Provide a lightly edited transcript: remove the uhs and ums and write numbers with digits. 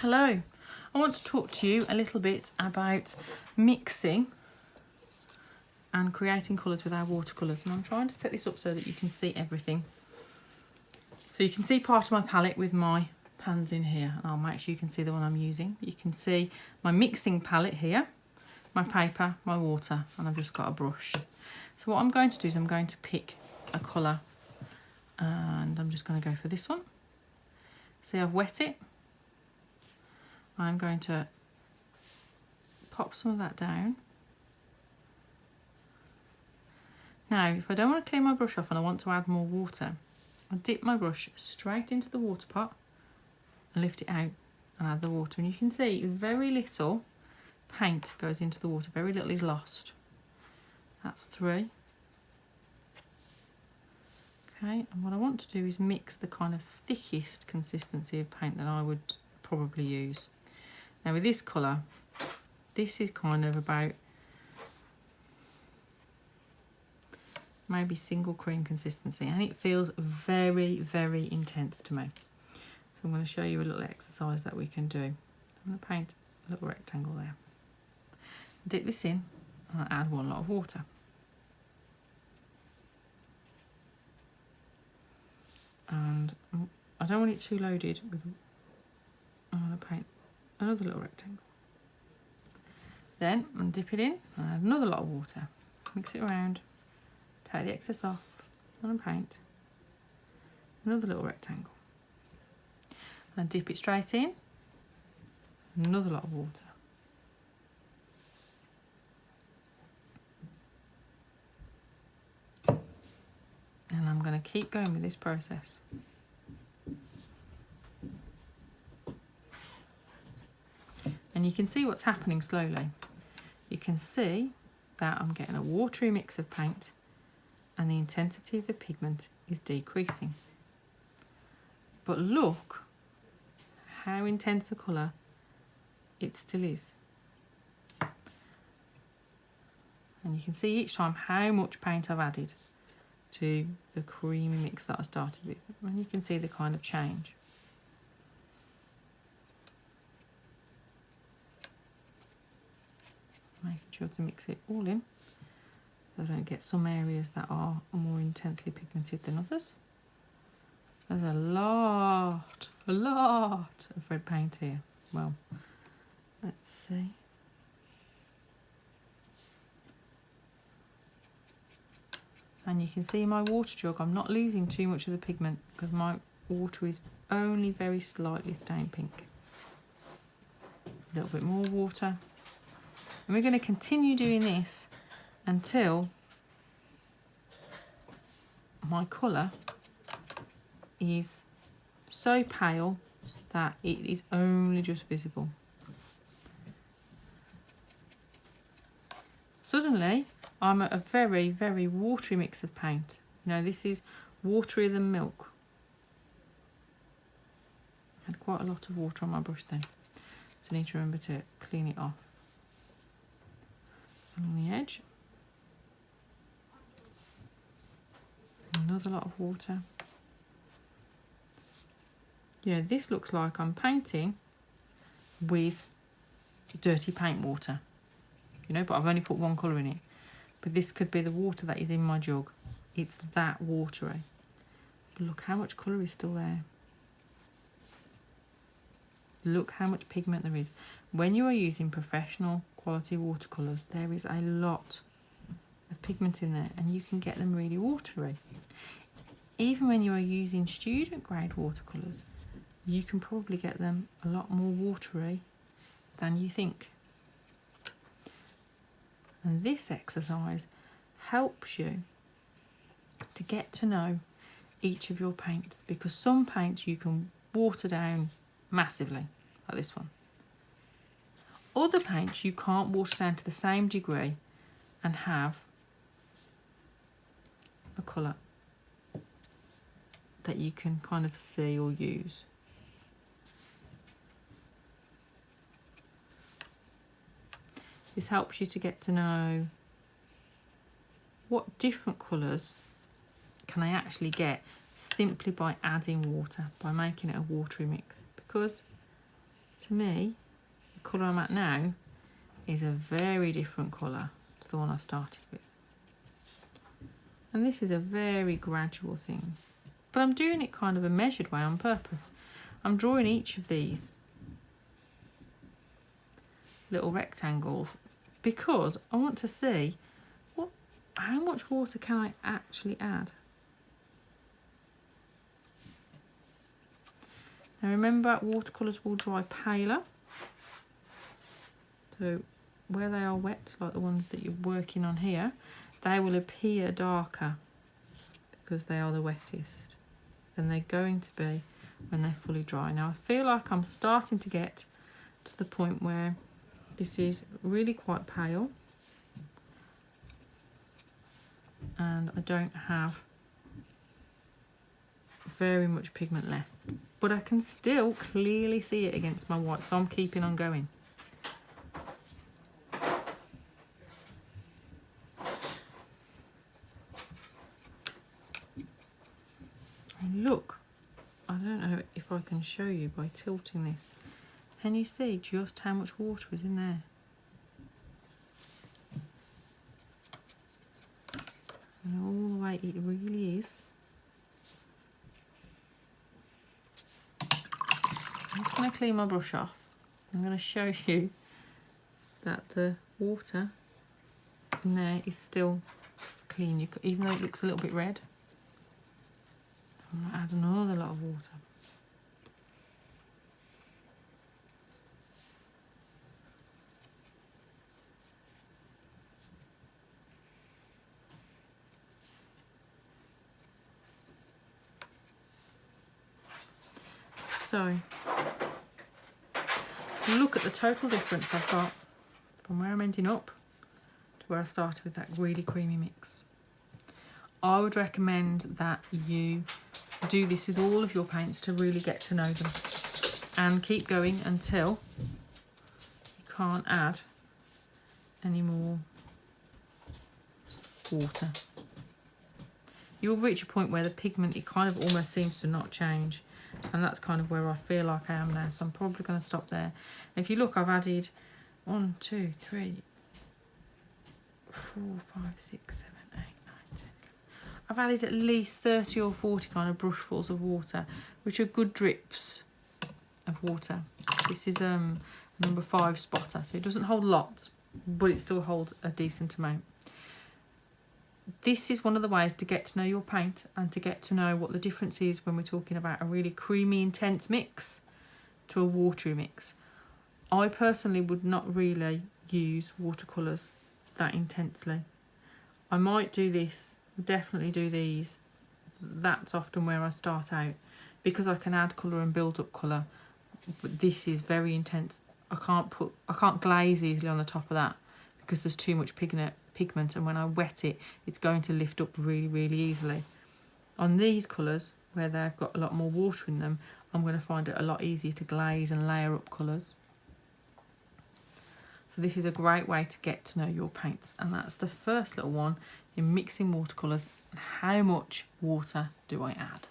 Hello, I want to talk to you a little bit about mixing and creating colours with our watercolours, and I'm trying to set this up so that you can see everything. So you can see part of my palette with my pans in here, and I'll make sure you can see the one I'm using. You can see my mixing palette here, my paper, my water, and I've just got a brush. So what I'm going to do is I'm going to pick a colour, and I'm just going to go for this one. See, I've wet it. I'm going to pop some of that down. Now, if I don't want to clean my brush off and I want to add more water, I dip my brush straight into the water pot and lift it out and add the water. And you can see very little paint goes into the water, very little is lost. That's 3. Okay, and what I want to do is mix the kind of thickest consistency of paint that I would probably use. Now with this colour, this is kind of about maybe single cream consistency, and it feels very, very intense to me. So I'm going to show you a little exercise that we can do. I'm going to paint a little rectangle there. Dip this in and I'll add 1 lot of water. And I don't want it too loaded with, I'm going to paint another little rectangle. Then I'm going to dip it in and add another lot of water. Mix it around, take the excess off, and paint another little rectangle. And dip it straight in, another lot of water. And I'm going to keep going with this process. And you can see what's happening slowly. You can see that I'm getting a watery mix of paint and the intensity of the pigment is decreasing. But look how intense a colour it still is. And you can see each time how much paint I've added to the creamy mix that I started with. And you can see the kind of change. Making sure to mix it all in so I don't get some areas that are more intensely pigmented than others. There's a lot of red paint here. Well, let's see. And you can see my water jug, I'm not losing too much of the pigment because my water is only very slightly stained pink. A little bit more water. And we're going to continue doing this until my colour is so pale that it is only just visible. Suddenly, I'm at a very, very watery mix of paint. You know, this is waterier than milk. I had quite a lot of water on my brush then, so I need to remember to clean it off. Along the edge, another lot of water. You know, this looks like I'm painting with dirty paint water, you know, but I've only put 1 colour in it. But this could be the water that is in my jug. It's that watery. But look how much colour is still there. Look how much pigment there is. When you are using professional quality watercolours, there is a lot of pigment in there and you can get them really watery. Even when you are using student grade watercolours, you can probably get them a lot more watery than you think. And this exercise helps you to get to know each of your paints, because some paints you can water down massively, like this one. Other paints you can't water down to the same degree and have a colour that you can kind of see or use. This helps you to get to know what different colours can I actually get simply by adding water, by making it a watery mix. Because to me, the colour I'm at now is a very different colour to the one I started with. And this is a very gradual thing. But I'm doing it kind of a measured way on purpose. I'm drawing each of these little rectangles because I want to see how much water can I actually add. Now remember, watercolours will dry paler. So where they are wet, like the ones that you're working on here, they will appear darker because they are the wettest than they're going to be when they're fully dry. Now I feel like I'm starting to get to the point where this is really quite pale and I don't have very much pigment left, but I can still clearly see it against my white, so I'm keeping on going. And look, I don't know if I can show you by tilting this. Can you see just how much water is in there? And all the way it really is. I'm just going to clean my brush off. I'm going to show you that the water in there is still clean, even though it looks a little bit red. I'm going to add another lot of water. So, look at the total difference I've got from where I'm ending up to where I started with that really creamy mix. I would recommend that you do this with all of your paints to really get to know them and keep going until you can't add any more water. You'll reach a point where the pigment, it kind of almost seems to not change. And that's kind of where I feel like I am now, so I'm probably going to stop there. And if you look, I've added 1, 2, 3, 4, 5, 6, 7, 8, 9, 10. I've added at least 30 or 40 kind of brushfuls of water, which are good drips of water. This is number 5 spotter, so it doesn't hold lots, but it still holds a decent amount. This is one of the ways to get to know your paint and to get to know what the difference is when we're talking about a really creamy, intense mix to a watery mix. I personally would not really use watercolours that intensely. I might do this, definitely do these. That's often where I start out because I can add colour and build up colour. But this is very intense. I can't glaze easily on the top of that because there's too much pigment, and when I wet it, it's going to lift up really, really easily. On these colours, where they've got a lot more water in them, I'm going to find it a lot easier to glaze and layer up colours. So this is a great way to get to know your paints, and that's the first little one in mixing watercolours. How much water do I add?